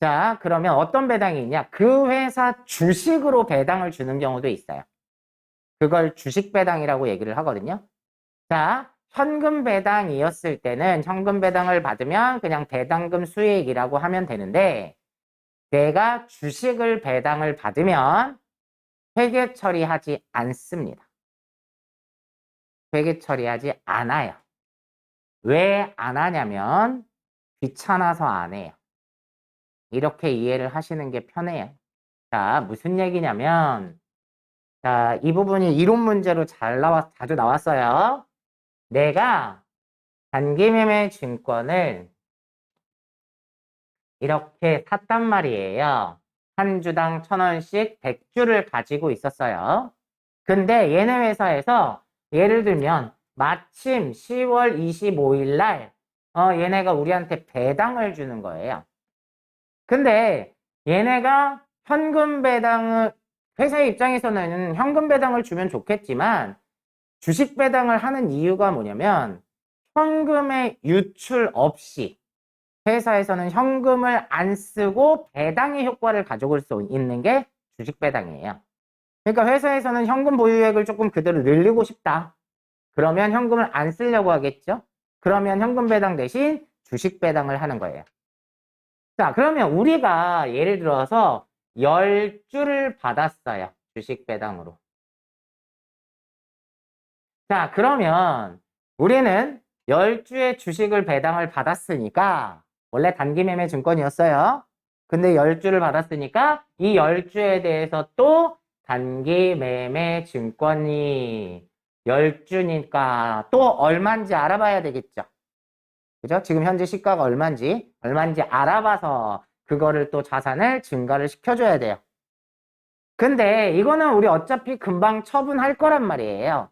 자, 그러면 어떤 배당이 있냐? 그 회사 주식으로 배당을 주는 경우도 있어요. 그걸 주식 배당이라고 얘기를 하거든요. 자, 현금 배당이었을 때는 현금 배당을 받으면 그냥 배당금 수익이라고 하면 되는데 내가 주식을 배당을 받으면 회계 처리하지 않습니다. 회계 처리하지 않아요. 왜 안 하냐면 귀찮아서 안 해요. 이렇게 이해를 하시는 게 편해요. 자, 무슨 얘기냐면 자, 이 부분이 이론 문제로 자주 나왔어요. 내가 단기매매 증권을 이렇게 샀단 말이에요. 한 주당 1,000원씩 100주를 가지고 있었어요. 근데 얘네 회사에서 예를 들면 마침 10월 25일 날 얘네가 우리한테 배당을 주는 거예요. 근데 얘네가 현금 배당을 회사의 입장에서는 현금 배당을 주면 좋겠지만 주식 배당을 하는 이유가 뭐냐면 현금의 유출 없이 회사에서는 현금을 안 쓰고 배당의 효과를 가져올 수 있는 게 주식 배당이에요. 그러니까 회사에서는 현금 보유액을 조금 그대로 늘리고 싶다. 그러면 현금을 안 쓰려고 하겠죠? 그러면 현금 배당 대신 주식 배당을 하는 거예요. 자, 그러면 우리가 예를 들어서 10주를 받았어요. 주식 배당으로. 자, 그러면 우리는 10주의 주식을 배당을 받았으니까 원래 단기 매매 증권이었어요. 근데 10주를 받았으니까 이 10주에 대해서 또 단기 매매 증권이 10주니까 또 얼마인지 알아봐야 되겠죠. 그죠? 지금 현재 시가가 얼마인지 알아봐서 그거를 또 자산을 증가를 시켜줘야 돼요. 근데 이거는 우리 어차피 금방 처분할 거란 말이에요.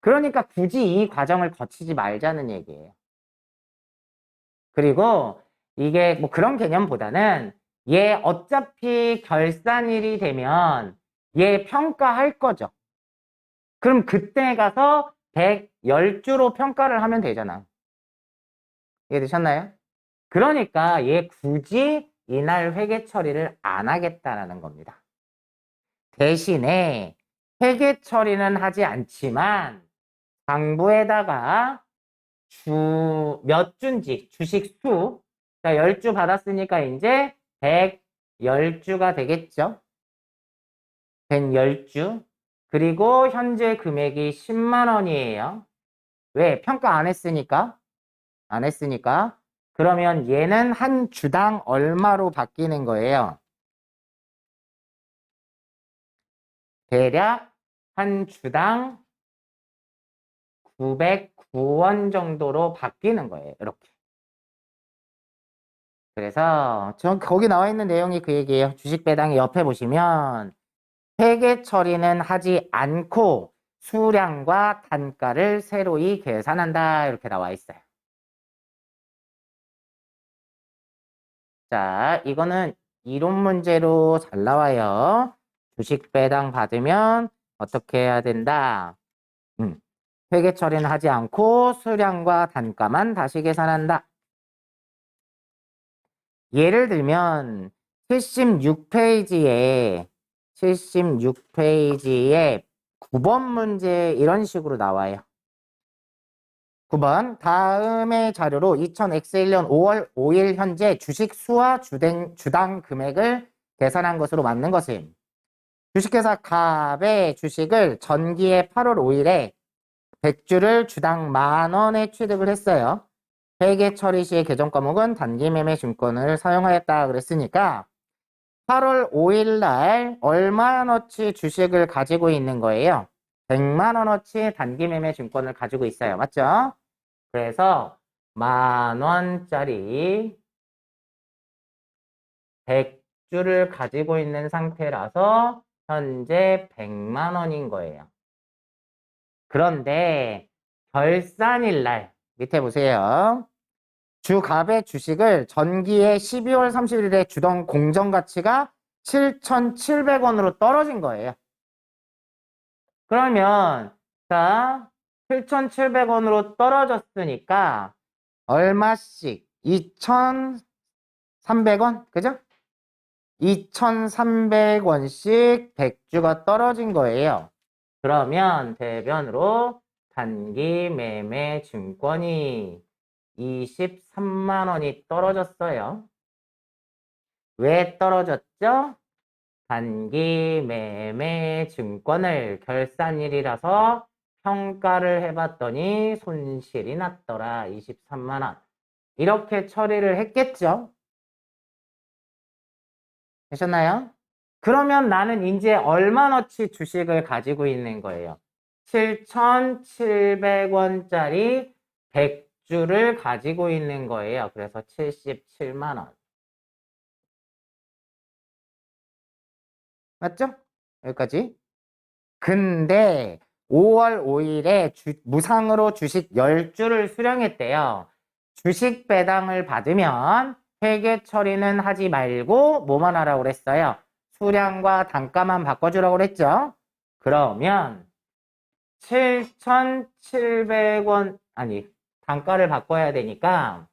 그러니까 굳이 이 과정을 거치지 말자는 얘기예요. 그리고 이게 뭐 그런 개념보다는 얘 어차피 결산일이 되면 얘 평가할 거죠. 그럼 그때 가서 110주로 평가를 하면 되잖아. 이해되셨나요? 그러니까 얘 굳이 이날 회계 처리를 안 하겠다라는 겁니다. 대신에 회계 처리는 하지 않지만 장부에다가 몇 주인지 주식 수, 자 10주 받았으니까 이제 110주가 되겠죠. 110주. 그리고 현재 금액이 10만 원이에요. 왜? 평가 안 했으니까. 안 했으니까. 그러면 얘는 한 주당 얼마로 바뀌는 거예요? 대략 한 주당 909원 정도로 바뀌는 거예요. 이렇게. 그래서 거기 나와 있는 내용이 그 얘기예요. 주식 배당의 옆에 보시면 회계 처리는 하지 않고 수량과 단가를 새로이 계산한다. 이렇게 나와 있어요. 자, 이거는 이론 문제로 잘 나와요. 주식 배당 받으면 어떻게 해야 된다? 회계 처리는 하지 않고 수량과 단가만 다시 계산한다. 예를 들면 76페이지에 9번 문제 이런 식으로 나와요. 9번 다음의 자료로 2000X1년 5월 5일 현재 주식 수와 주당 금액을 계산한 것으로 맞는 것은 주식회사 갑의 주식을 전기의 8월 5일에 100주를 주당 10,000원에 취득을 했어요. 회계 처리 시의 계정 과목은 단기 매매 증권을 사용하였다 그랬으니까 8월 5일 날 얼마어치 주식을 가지고 있는 거예요? 100만 원어치 단기 매매 증권을 가지고 있어요. 맞죠? 그래서 10,000원짜리 100주를 가지고 있는 상태라서 현재 100만 원인 거예요. 그런데 결산일 날 밑에 보세요. 주갑의 주식을 전기의 12월 31일에 주던 공정가치가 7,700원으로 떨어진 거예요. 그러면 자 7,700원으로 떨어졌으니까 얼마씩 2,300원 그죠? 2,300원씩 100주가 떨어진 거예요. 그러면 대변으로 단기 매매 증권이 23만 원이 떨어졌어요. 왜 떨어졌죠? 단기 매매 증권을 결산일이라서 평가를 해봤더니 손실이 났더라. 23만 원. 이렇게 처리를 했겠죠? 되셨나요? 그러면 나는 이제 얼마어치 주식을 가지고 있는 거예요? 7,700원짜리 100주를 가지고 있는 거예요. 그래서 77만 원. 맞죠? 여기까지. 근데 5월 5일에 무상으로 주식 10주를 수령했대요. 주식 배당을 받으면 회계 처리는 하지 말고 뭐만 하라고 그랬어요? 수량과 단가만 바꿔주라고 그랬죠? 그러면 7,700원 아니 단가를 바꿔야 되니까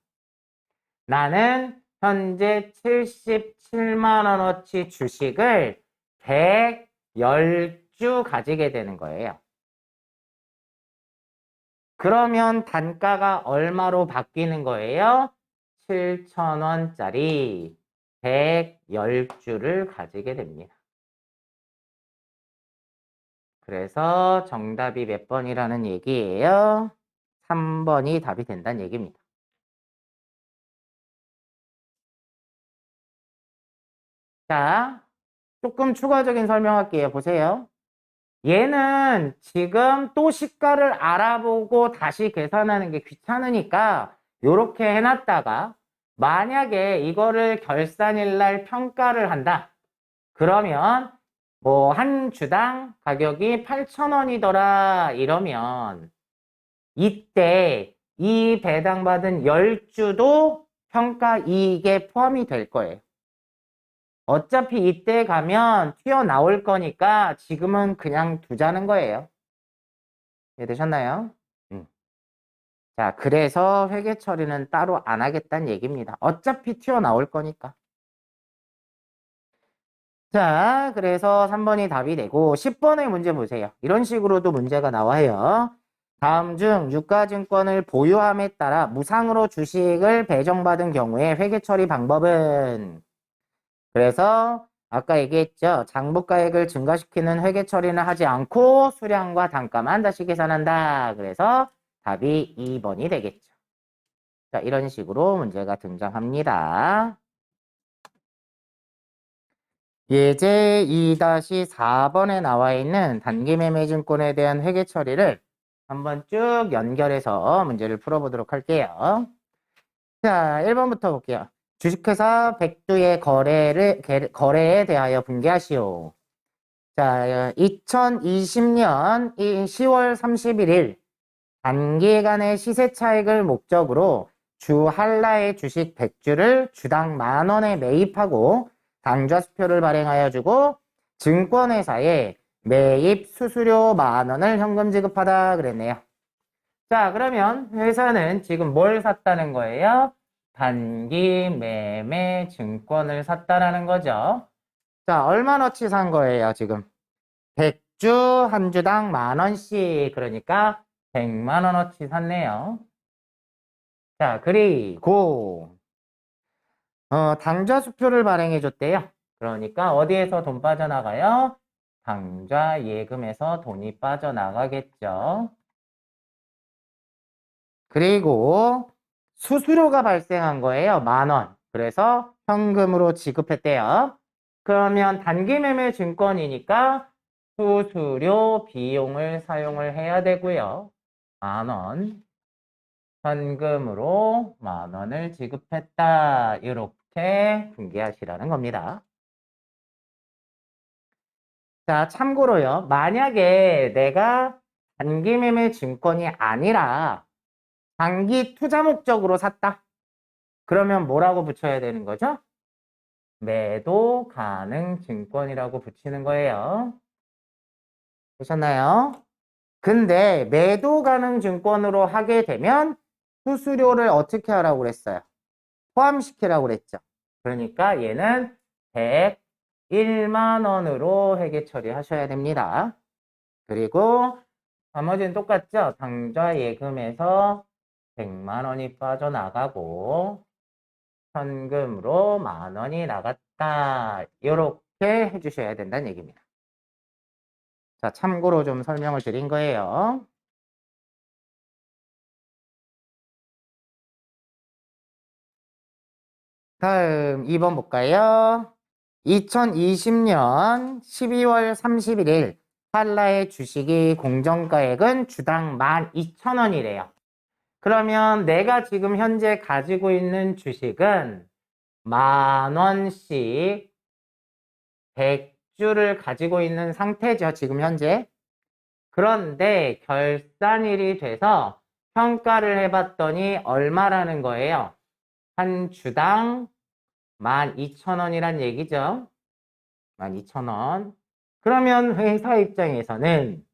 나는 현재 77만 원어치 주식을 110주 가지게 되는 거예요. 그러면 단가가 얼마로 바뀌는 거예요? 7,000원짜리 110주를 가지게 됩니다. 그래서 정답이 몇 번이라는 얘기예요? 3번이 답이 된다는 얘기입니다. 자, 조금 추가적인 설명할게요. 보세요. 얘는 지금 또 시가를 알아보고 다시 계산하는 게 귀찮으니까 이렇게 해놨다가 만약에 이거를 결산일 날 평가를 한다. 그러면 뭐 한 주당 가격이 8,000원이더라 이러면 이때 이 배당받은 10주도 평가 이익에 포함이 될 거예요. 어차피 이때 가면 튀어나올 거니까 지금은 그냥 두자는 거예요. 이해되셨나요? 자, 그래서 회계 처리는 따로 안 하겠다는 얘기입니다. 어차피 튀어나올 거니까. 자, 그래서 3번이 답이 되고 10번의 문제 보세요. 이런 식으로도 문제가 나와요. 다음 중 유가증권을 보유함에 따라 무상으로 주식을 배정받은 경우에 회계 처리 방법은 그래서 아까 얘기했죠. 장부가액을 증가시키는 회계 처리는 하지 않고 수량과 단가만 다시 계산한다. 그래서 답이 2번이 되겠죠. 자, 이런 식으로 문제가 등장합니다. 예제 2-4번에 나와 있는 단기매매증권에 대한 회계 처리를 한번 쭉 연결해서 문제를 풀어보도록 할게요. 자, 1번부터 볼게요. 주식회사 백두의 거래에 대하여 분개하시오. 자, 2020년 10월 31일 단기간의 시세 차익을 목적으로 주 한라의 주식 100주를 주당 10,000원에 매입하고 당좌수표를 발행하여 주고 증권회사에 매입 수수료 10,000원을 현금 지급하다 그랬네요. 자, 그러면 회사는 지금 뭘 샀다는 거예요? 단기 매매 증권을 샀다라는 거죠. 자, 얼마너치 산 거예요, 지금? 100주 한 주당 10,000원씩. 그러니까 100만 원어치 샀네요. 자, 그리고 당좌수표를 발행해 줬대요. 그러니까 어디에서 돈 빠져나가요? 당좌 예금에서 돈이 빠져나가겠죠. 그리고 수수료가 발생한 거예요. 10,000원. 그래서 현금으로 지급했대요. 그러면 단기 매매 증권이니까 수수료 비용을 사용을 해야 되고요. 10,000원. 현금으로 10,000원을 지급했다. 이렇게 분개하시라는 겁니다. 자, 참고로요. 만약에 내가 단기 매매 증권이 아니라 단기 투자 목적으로 샀다. 그러면 뭐라고 붙여야 되는 거죠? 매도 가능 증권이라고 붙이는 거예요. 보셨나요? 근데 매도 가능 증권으로 하게 되면 수수료를 어떻게 하라고 그랬어요? 포함시키라고 그랬죠. 그러니까 얘는 101만 원으로 회계 처리하셔야 됩니다. 그리고 나머지는 똑같죠? 당좌 예금에서 100만 원이 빠져나가고 현금으로 10,000원이 나갔다. 이렇게 해주셔야 된다는 얘기입니다. 자, 참고로 좀 설명을 드린 거예요. 다음 2번 볼까요? 2020년 12월 31일 한라의 주식이 공정가액은 주당 12,000원이래요. 그러면 내가 지금 현재 가지고 있는 주식은 10,000원씩 100주를 가지고 있는 상태죠. 지금 현재. 그런데 결산일이 돼서 평가를 해봤더니 얼마라는 거예요? 한 주당 12,000원이란 얘기죠. 12,000원. 그러면 회사 입장에서는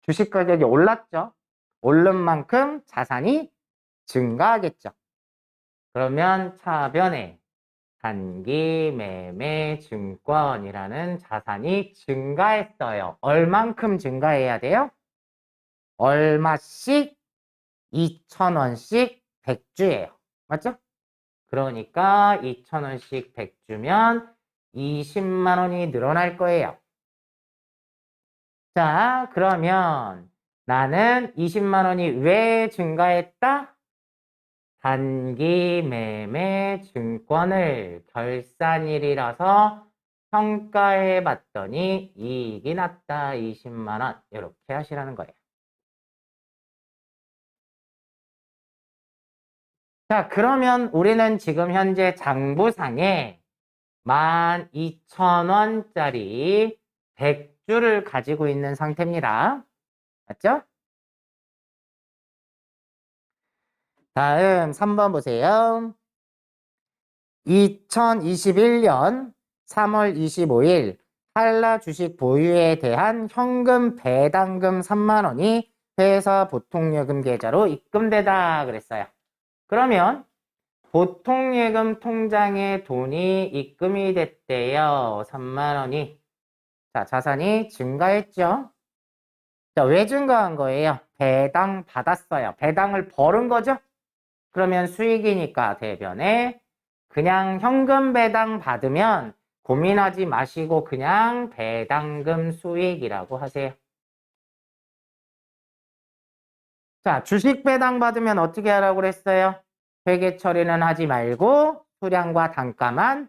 주식 가격이 올랐죠. 오른 만큼 자산이 증가하겠죠. 그러면 차변에 단기 매매 증권이라는 자산이 증가했어요. 얼만큼 증가해야 돼요? 얼마씩? 2,000원씩 100주예요. 맞죠? 그러니까 2,000원씩 100주면 20만 원이 늘어날 거예요. 자, 그러면 나는 20만 원이 왜 증가했다? 단기 매매 증권을 결산일이라서 평가해 봤더니 이익이 났다. 20만 원. 이렇게 하시라는 거예요. 자, 그러면 우리는 지금 현재 장부상에 12,000원짜리 100주를 가지고 있는 상태입니다. 맞죠? 다음 3번 보세요. 2021년 3월 25일 한라 주식 보유에 대한 현금 배당금 3만 원이 회사 보통예금 계좌로 입금되다 그랬어요. 그러면 보통예금 통장에 돈이 입금이 됐대요. 3만 원이. 자, 자산이 증가했죠. 자, 왜 증가한 거예요? 배당 받았어요. 배당을 벌은 거죠? 그러면 수익이니까 대변에 그냥 현금 배당 받으면 고민하지 마시고 그냥 배당금 수익이라고 하세요. 자, 주식 배당 받으면 어떻게 하라고 그랬어요? 회계 처리는 하지 말고 수량과 단가만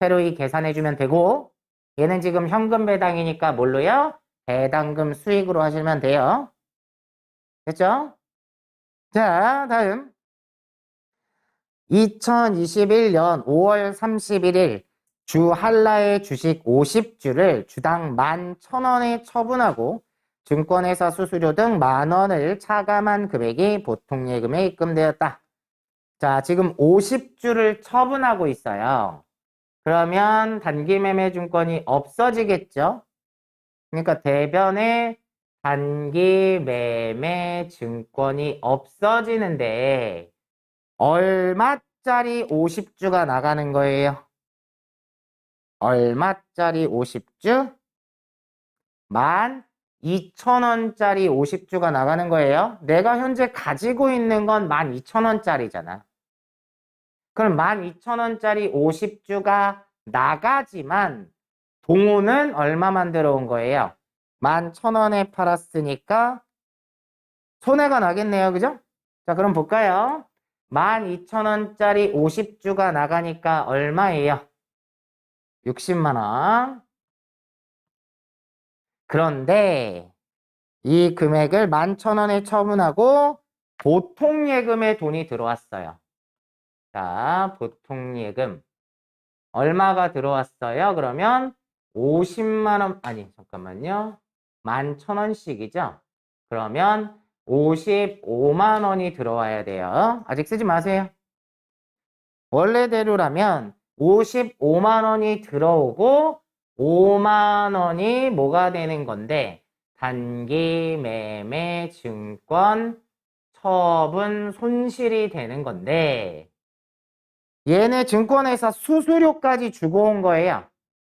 새로이 계산해주면 되고 얘는 지금 현금 배당이니까 뭘로요? 배당금 수익으로 하시면 돼요. 됐죠? 자, 다음 2021년 5월 31일 주 한라의 주식 50주를 주당 11,000원에 처분하고 증권회사 수수료 등 10,000원을 차감한 금액이 보통예금에 입금되었다. 자, 지금 50주를 처분하고 있어요. 그러면 단기매매증권이 없어지겠죠? 그러니까 대변에 단기매매증권이 없어지는데 얼마짜리 50주가 나가는 거예요? 얼마짜리 50주? 12,000원짜리 50주가 나가는 거예요. 내가 현재 가지고 있는 건 12,000원짜리잖아. 그럼 12,000원짜리 50주가 나가지만 동호는 얼마만 들어온 거예요? 11,000원에 팔았으니까 손해가 나겠네요. 그죠? 자, 그럼 볼까요? 12,000원짜리 50주가 나가니까 얼마예요? 60만 원. 그런데 이 금액을 11,000원에 처분하고 보통예금에 돈이 들어왔어요. 자, 보통예금. 얼마가 들어왔어요? 그러면 50만 원, 아니, 잠깐만요. 11,000원씩이죠? 그러면 55만 원이 들어와야 돼요. 아직 쓰지 마세요. 원래대로라면 55만 원이 들어오고 5만 원이 뭐가 되는 건데 단기 매매 증권 처분 손실이 되는 건데 얘네 증권회사 수수료까지 주고 온 거예요.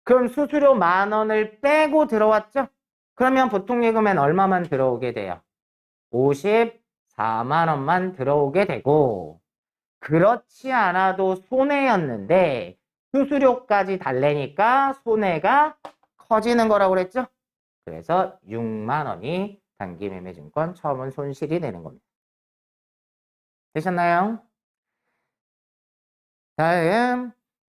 그럼 수수료 10,000원을 빼고 들어왔죠? 그러면 보통예금엔 얼마만 들어오게 돼요? 54만 원만 들어오게 되고 그렇지 않아도 손해였는데 수수료까지 달래니까 손해가 커지는 거라고 그랬죠? 그래서 6만 원이 단기매매증권 처분 손실이 되는 겁니다. 되셨나요? 다음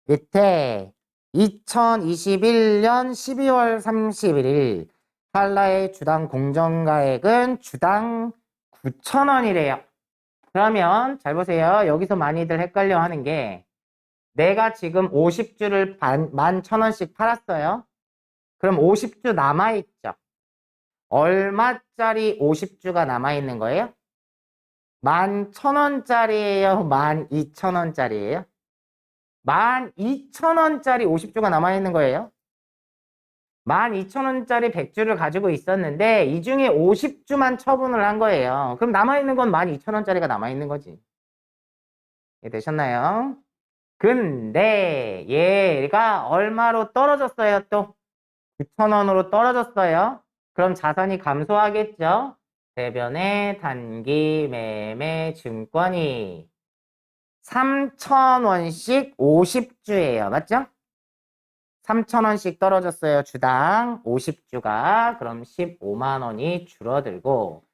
밑에 2021년 12월 31일 한라의 주당 공정가액은 주당 9,000원이래요. 그러면 잘 보세요. 여기서 많이들 헷갈려 하는 게 내가 지금 50주를 11,000원씩 팔았어요. 그럼 50주 남아있죠. 얼마짜리 50주가 남아있는 거예요? 11,000원짜리예요? 12,000원짜리예요? 12,000원짜리 50주가 남아있는 거예요. 12,000원짜리 100주를 가지고 있었는데 이 중에 50주만 처분을 한 거예요. 그럼 남아있는 건 12,000원짜리가 남아있는 거지. 되셨나요? 근데 얘가 얼마로 떨어졌어요? 또 9,000원으로 떨어졌어요. 그럼 자산이 감소하겠죠? 대변의 단기 매매 증권이 3,000원씩 50주예요. 맞죠? 3,000원씩 떨어졌어요. 주당 50주가. 그럼 15만 원이 줄어들고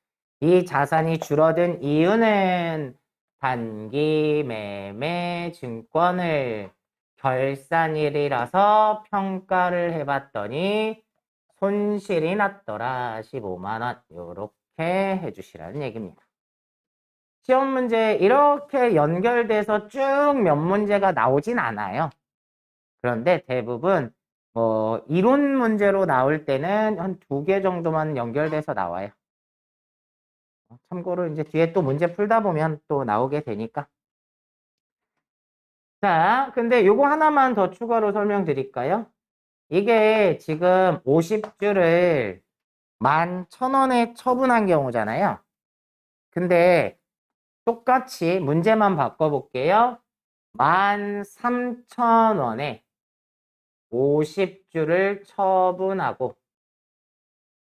이 자산이 줄어든 이유는 단기 매매 증권을 결산일이라서 평가를 해봤더니 손실이 났더라. 15만 원. 요렇게 해주시라는 얘기입니다. 시험 문제 이렇게 연결돼서 쭉 몇 문제가 나오진 않아요. 그런데 대부분 뭐 이론 문제로 나올 때는 한 2개 정도만 연결돼서 나와요. 참고로 이제 뒤에 또 문제 풀다 보면 또 나오게 되니까. 자, 근데 요거 하나만 더 추가로 설명드릴까요? 이게 지금 50주를 11,000원에 처분한 경우잖아요. 근데 똑같이 문제만 바꿔볼게요. 13,000원에 50주를 처분하고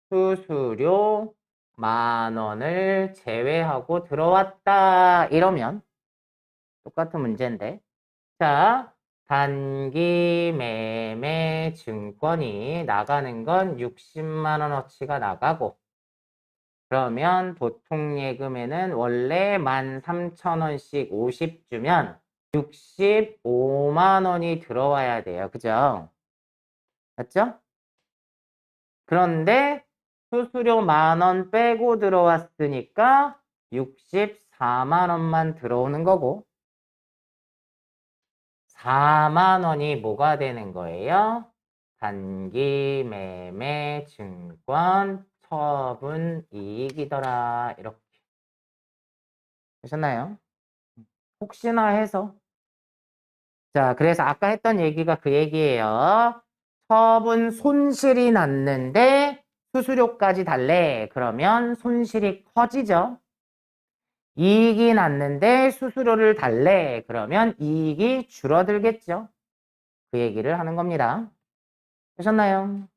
수수료 10,000원을 제외하고 들어왔다. 이러면 똑같은 문제인데. 자, 단기 매매 증권이 나가는 건 60만 원어치가 나가고 그러면 보통 예금에는 원래 13,000원씩 50주면 65만 원이 들어와야 돼요. 그죠? 맞죠? 그런데 수수료 10,000원 빼고 들어왔으니까 64만 원만 들어오는 거고 4만 원이 뭐가 되는 거예요? 단기 매매 증권 처분 이익이더라. 이렇게 되셨나요? 혹시나 해서. 자, 그래서 아까 했던 얘기가 그 얘기예요. 처분 손실이 났는데 수수료까지 달래. 그러면 손실이 커지죠. 이익이 났는데 수수료를 달래. 그러면 이익이 줄어들겠죠. 그 얘기를 하는 겁니다. 되셨나요?